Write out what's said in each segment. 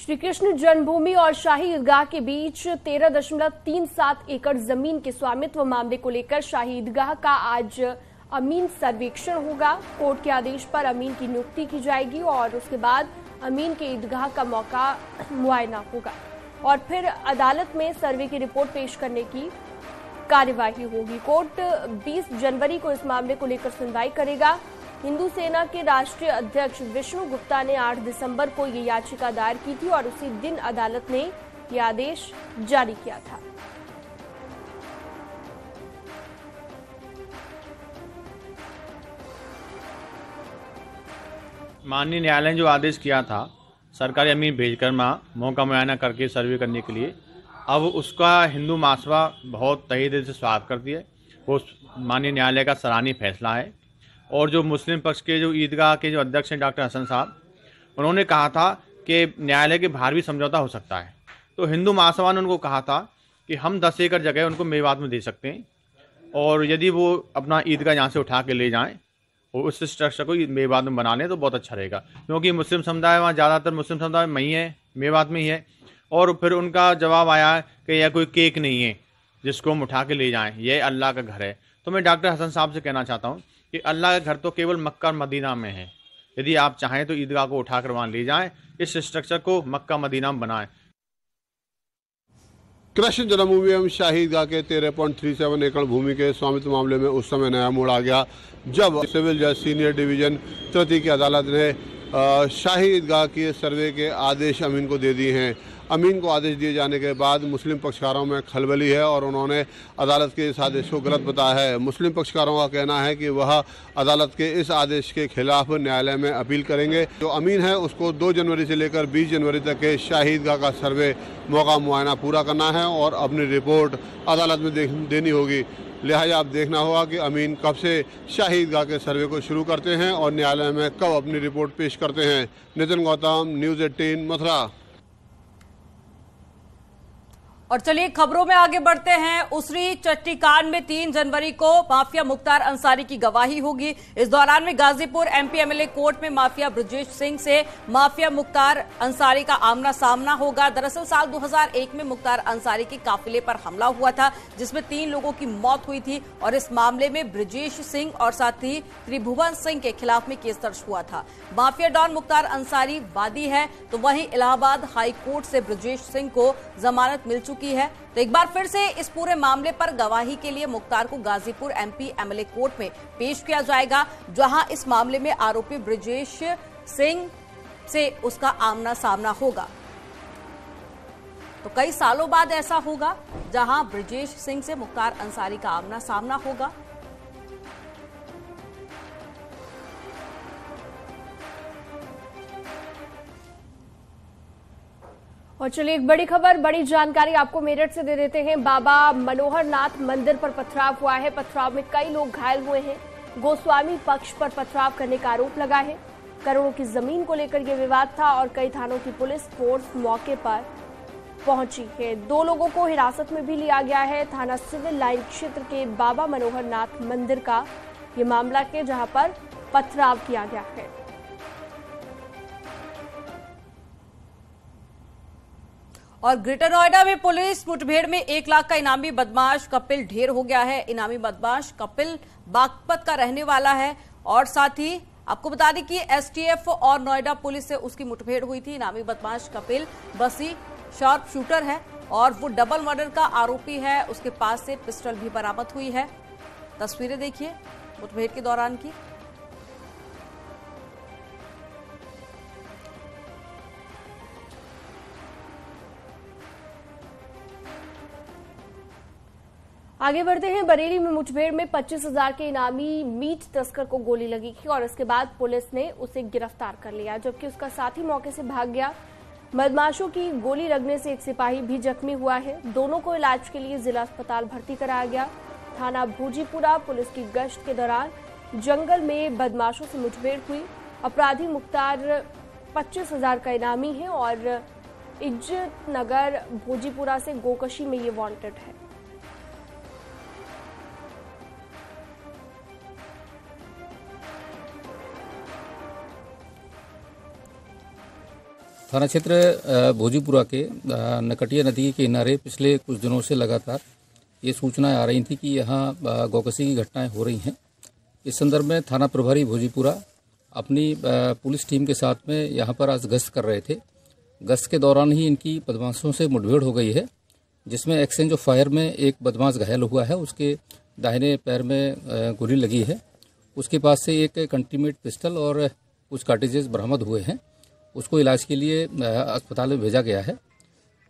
श्री कृष्ण जन्मभूमि और शाही ईदगाह के बीच 13.37 एकड़ जमीन के स्वामित्व मामले को लेकर शाही ईदगाह का आज अमीन सर्वेक्षण होगा। कोर्ट के आदेश पर अमीन की नियुक्ति की जाएगी और उसके बाद अमीन के ईदगाह का मौका मुआयना होगा और फिर अदालत में सर्वे की रिपोर्ट पेश करने की कार्यवाही होगी। कोर्ट 20 जनवरी को इस मामले को लेकर सुनवाई करेगा। हिंदू सेना के राष्ट्रीय अध्यक्ष विष्णु गुप्ता ने 8 दिसंबर को ये याचिका दायर की थी और उसी दिन अदालत ने ये आदेश जारी किया था। माननीय न्यायालय ने जो आदेश किया था सरकारी अमीन भेजकर मौका मुआयना करके सर्वे करने के लिए, अब उसका हिंदू महासभा बहुत तहे दिल से स्वागत करती है। वो माननीय न्यायालय का सराहनीय फैसला है। और जो मुस्लिम पक्ष के जो ईदगाह के जो अध्यक्ष हैं डॉक्टर हसन साहब, उन्होंने कहा था कि न्यायालय के बाहर भी समझौता हो सकता है। तो हिंदू महासभा ने उनको कहा था कि हम 10 एकड़ जगह उनको मेवात में दे सकते हैं और यदि वो अपना ईदगाह यहाँ से उठा के ले जाएं और उस स्ट्रक्चर को मेवात में बना लें तो बहुत अच्छा रहेगा, क्योंकि मुस्लिम समुदाय वहाँ ज़्यादातर मुस्लिम समुदाय में ही है, मेवात में ही है। और फिर उनका जवाब आया कि यह कोई केक नहीं है जिसको हम उठा के ले जाएं, यह अल्लाह का घर है। तो मैं डॉक्टर हसन साहब से कहना चाहता हूँ कि अल्लाह का घर तो केवल मक्का और मदीना में है। यदि आप चाहें तो ईदगाह को उठाकर वहाँ ले जाएं, इस स्ट्रक्चर को मक्का मदीना में बनाएं। कृष्ण जन्मभूमि एवं शाही ईदगाह के 13.37 एकड़ भूमि के स्वामित्व मामले में उस समय नया मोड़ आ गया जब सिविल जज सीनियर डिवीजन तृतीय की अदालत ने शाही ईदगाह के सर्वे के आदेश अमीन को दे दिए हैं। अमीन को आदेश दिए जाने के बाद मुस्लिम पक्षकारों में खलबली है और उन्होंने अदालत के इस आदेश को गलत बताया है। मुस्लिम पक्षकारों का कहना है कि वह अदालत के इस आदेश के खिलाफ न्यायालय में अपील करेंगे। जो अमीन है उसको 2 जनवरी से लेकर 20 जनवरी तक के शाही ईदगाह का सर्वे मौका मुआयना पूरा करना है और अपनी रिपोर्ट अदालत में देनी होगी। लिहाजा अब देखना होगा कि अमीन कब से शाही ईदगाह के सर्वे को शुरू करते हैं और न्यायालय में कब अपनी रिपोर्ट पेश करते हैं। नितिन गौतम, न्यूज़ 18 मथुरा। और चलिए खबरों में आगे बढ़ते हैं। उसरी चट्टी कांड में 3 जनवरी को माफिया मुख्तार अंसारी की गवाही होगी। इस दौरान में गाजीपुर एमपी एमएलए कोर्ट में माफिया ब्रजेश सिंह से माफिया मुख्तार अंसारी का आमना सामना होगा। दरअसल साल 2001 में मुख्तार अंसारी के काफिले पर हमला हुआ था जिसमें 3 लोगों की मौत हुई थी और इस मामले में ब्रजेश सिंह और साथ ही त्रिभुवन सिंह के खिलाफ में केस दर्ज हुआ था। माफिया डॉन मुख्तार अंसारी वादी है तो वहीं इलाहाबाद हाई कोर्ट से ब्रजेश सिंह को जमानत मिल चुकी है। तो एक बार फिर से इस पूरे मामले पर गवाही के लिए मुख्तार को गाजीपुर एमपी एमएलए कोर्ट में पेश किया जाएगा, जहां इस मामले में आरोपी ब्रजेश सिंह से उसका आमना सामना होगा। तो कई सालों बाद ऐसा होगा जहां ब्रजेश सिंह से मुख्तार अंसारी का आमना सामना होगा। और चलिए एक बड़ी खबर, बड़ी जानकारी आपको मेरठ से दे देते हैं। बाबा मनोहर नाथ मंदिर पर पथराव हुआ है। पथराव में कई लोग घायल हुए हैं। गोस्वामी पक्ष पर पथराव करने का आरोप लगा है। करोड़ों की जमीन को लेकर यह विवाद था और कई थानों की पुलिस फोर्स मौके पर पहुंची है। 2 लोगों को हिरासत में भी लिया गया है। थाना सिविल लाइन क्षेत्र के बाबा मनोहर नाथ मंदिर का ये मामला है जहां पर पथराव किया गया है। और ग्रेटर नोएडा में पुलिस मुठभेड़ में 1 लाख का इनामी बदमाश कपिल ढेर हो गया है। इनामी बदमाश कपिल बागपत का रहने वाला है और साथ ही आपको बता दें कि एसटीएफ और नोएडा पुलिस से उसकी मुठभेड़ हुई थी। इनामी बदमाश कपिल बसी शार्प शूटर है और वो डबल मर्डर का आरोपी है। उसके पास से पिस्टल भी बरामद हुई है। तस्वीरें देखिए मुठभेड़ के दौरान की। आगे बढ़ते हैं। बरेली में मुठभेड़ में 25,000 के इनामी मीट तस्कर को गोली लगी थी और इसके बाद पुलिस ने उसे गिरफ्तार कर लिया, जबकि उसका साथी मौके से भाग गया। बदमाशों की गोली लगने से एक सिपाही भी जख्मी हुआ है। दोनों को इलाज के लिए जिला अस्पताल भर्ती कराया गया। थाना भूजीपुरा पुलिस की गश्त के दौरान जंगल में बदमाशों से मुठभेड़ हुई। अपराधी मुख्तार 25,000 का इनामी है और इज्जत नगर भूजीपुरा से गोकशी में ये वांटेड है। थाना क्षेत्र भोजीपुरा के नकटिया नदी के किनारे पिछले कुछ दिनों से लगातार ये सूचनाएं आ रही थी कि यहाँ गौकसी की घटनाएं हो रही हैं। इस संदर्भ में थाना प्रभारी भोजीपुरा अपनी पुलिस टीम के साथ में यहाँ पर आज गश्त कर रहे थे। गश्त के दौरान ही इनकी बदमाशों से मुठभेड़ हो गई है, जिसमें एक्सचेंज ऑफ फायर में एक बदमाश घायल हुआ है, उसके दाहिने पैर में गोली लगी है। उसके पास से एक कंटीमेट पिस्टल और कुछ कार्टिजेस बरामद हुए हैं। उसको इलाज के लिए अस्पताल में भेजा गया है।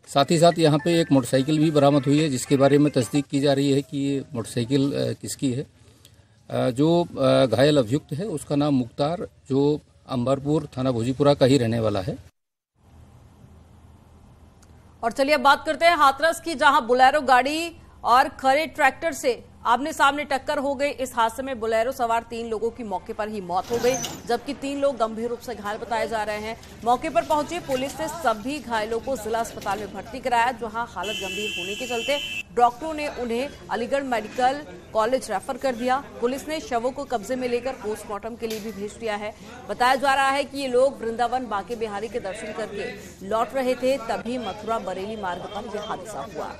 साथ ही साथ यहाँ पे एक मोटरसाइकिल भी बरामद हुई है, जिसके बारे में तस्दीक की जा रही है कि ये मोटरसाइकिल किसकी है। जो घायल अभियुक्त है उसका नाम मुख्तार, जो अंबरपुर थाना भोजीपुरा का ही रहने वाला है। और चलिए अब बात करते हैं हाथरस की, जहां बोलेरो गाड़ी और खड़े ट्रैक्टर से आमने सामने टक्कर हो गई। इस हादसे में बोलेरो सवार 3 लोगों की मौके पर ही मौत हो गई, जबकि 3 लोग गंभीर रूप से घायल बताए जा रहे हैं। मौके पर पहुंची पुलिस ने सभी घायलों को जिला अस्पताल में भर्ती कराया, जहां हालत गंभीर होने के चलते डॉक्टरों ने उन्हें अलीगढ़ मेडिकल कॉलेज रेफर कर दिया। पुलिस ने शवों को कब्जे में लेकर पोस्टमार्टम के लिए भी भेज दिया है। बताया जा रहा है कि ये लोग वृंदावन बांके बिहारी के दर्शन करके लौट रहे थे, तभी मथुरा बरेली मार्ग पर यह हादसा हुआ।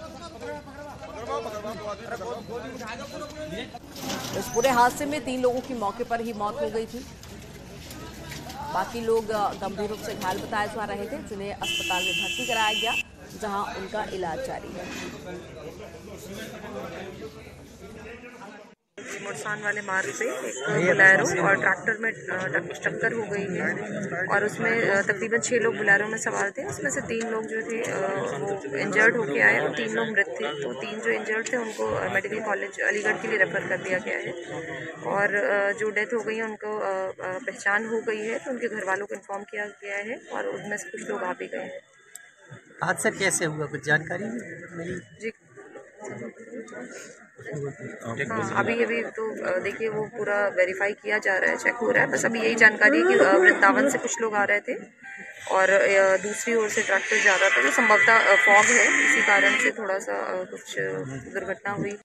इस पूरे हादसे में 3 लोगों की मौके पर ही मौत हो गई थी। बाकी लोग गंभीर रूप से घायल बताए जा रहे थे, जिन्हें अस्पताल में भर्ती कराया गया, जहां उनका इलाज जारी है। मोटसान वाले मार्ग पे एक बोलेरो और ट्रैक्टर में टक्कर हो गई है और उसमें तकरीबन 6 लोग बोलेरो में सवार थे। उसमें से 3 लोग जो थे वो इंजर्ड होके आए और 3 लोग मृत थे। तो 3 जो इंजर्ड थे उनको मेडिकल कॉलेज अलीगढ़ के लिए रेफर कर दिया गया है और जो डेथ हो गई है उनको पहचान हो गई है, तो उनके घर वालों को इन्फॉर्म किया गया है और उनमें से कुछ लोग आ भी गए हैं। हादसा कैसे हुआ, कुछ जानकारी मिली? जी हाँ, अभी तो देखिए वो पूरा वेरीफाई किया जा रहा है, चेक हो रहा है। बस अभी यही जानकारी है कि वृंदावन से कुछ लोग आ रहे थे और दूसरी ओर से ट्रैक्टर जा रहा था, तो संभवतः फॉग है, इसी कारण से थोड़ा सा कुछ दुर्घटना हुई।